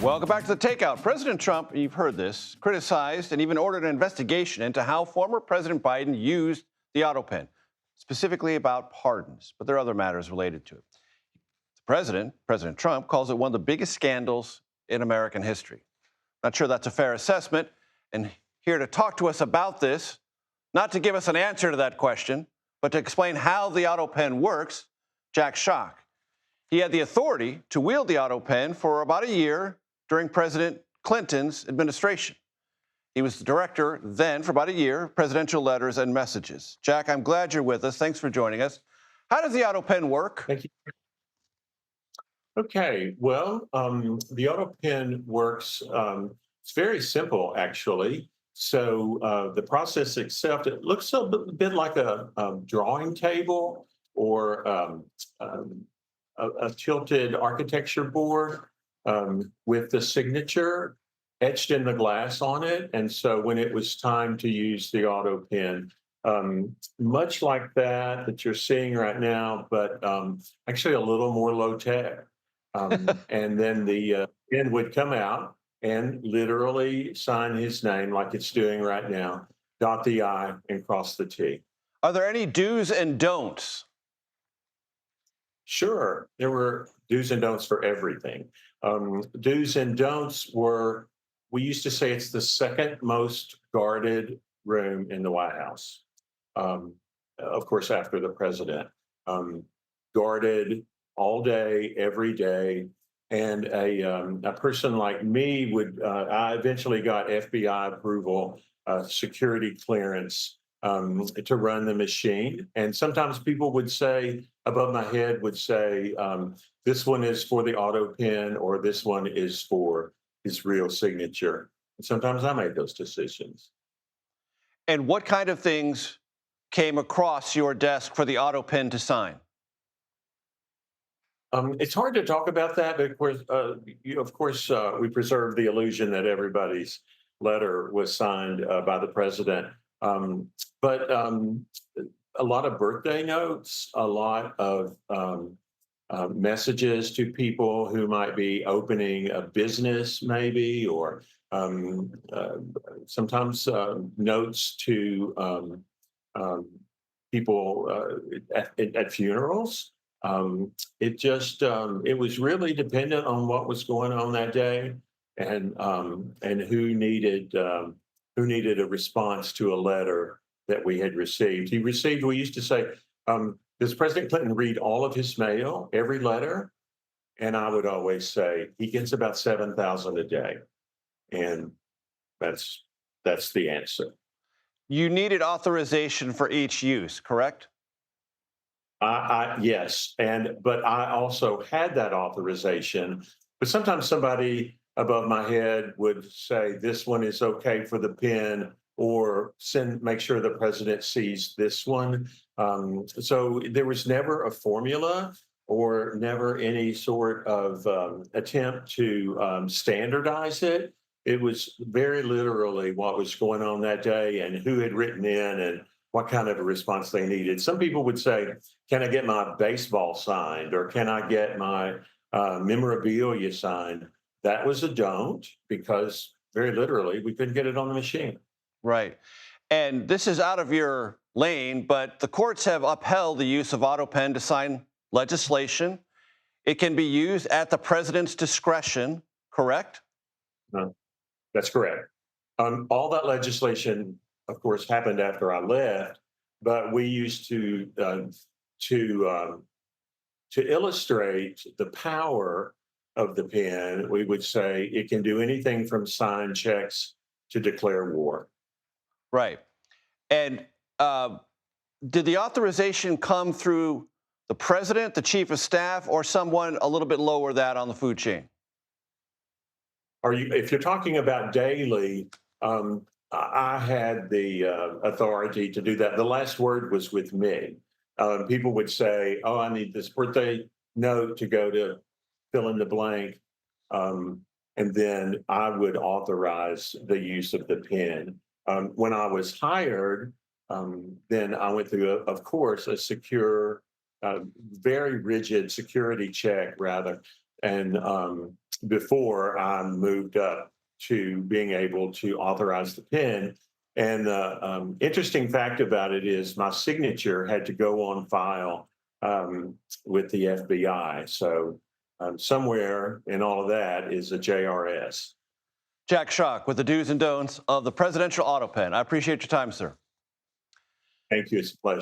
Welcome back to the Takeout. President Trump, you've heard this, criticized and even ordered an investigation into how former President Biden used the autopen, specifically about pardons, but there are other matters related to it. President Trump, calls it one of the biggest scandals in American history. Not sure that's a fair assessment, and here to talk to us about this, not to give us an answer to that question, but to explain how the autopen works, Jack Schock. He had the authority to wield the autopen for about a year during President Clinton's administration. He was the director then for about a year, presidential letters and messages. Jack, I'm glad you're with us. Thanks for joining us. How does the autopen work? Thank you. Okay, well, the autopen works. It's very simple, actually. So the process itself, it looks a bit like a drawing table or a tilted architecture board with the signature etched in the glass on it. And so when it was time to use the autopen, much like that you're seeing right now, but actually a little more low tech. And then the pen would come out and literally sign his name like it's doing right now, dot the I and cross the T. Are there any do's and don'ts? Sure, there were do's and don'ts for everything. Do's and don'ts were, we used to say it's the second most guarded room in the White House. Of course, after the president. Guarded all day, every day. And a person like me I eventually got FBI approval, security clearance to run the machine. And sometimes people would say, above my head would say, this one is for the auto pen or this one is for his real signature. And sometimes I made those decisions. And what kind of things came across your desk for the auto pen to sign? It's hard to talk about that, but of course, we preserve the illusion that everybody's letter was signed by the president. But a lot of birthday notes, a lot of messages to people who might be opening a business, maybe, or sometimes notes to people at funerals. It was really dependent on what was going on that day and who needed a response to a letter that we had received. We used to say, does President Clinton read all of his mail, every letter? And I would always say, he gets about 7,000 a day. And that's the answer. You needed authorization for each use, correct? Yes, but I also had that authorization. But sometimes somebody above my head would say, this one is okay for the pen, or make sure the president sees this one. So there was never a formula or never any sort of attempt to standardize it. It was very literally what was going on that day and who had written in and what kind of a response they needed. Some people would say, can I get my baseball signed, or can I get my memorabilia signed? That was a don't, because very literally we couldn't get it on the machine. Right. And this is out of your lane, but the courts have upheld the use of autopen to sign legislation. It can be used at the president's discretion, correct? That's correct. All that legislation, of course, happened after I left, but we used to illustrate the power of the pen. We would say it can do anything from sign checks to declare war. Right. And did the authorization come through the president, the chief of staff, or someone a little bit lower that on the food chain? If you're talking about daily, I had the authority to do that. The last word was with me. People would say, oh, I need this birthday note to go to fill in the blank. And then I would authorize the use of the pen. When I was hired, then I went through, of course, a secure, very rigid security check, rather, and before I moved up to being able to authorize the pen. And the interesting fact about it is my signature had to go on file with the FBI. So somewhere in all of that is a JRS. Jack Schock with the do's and don'ts of the presidential auto pen. I appreciate your time, sir. Thank you. It's a pleasure.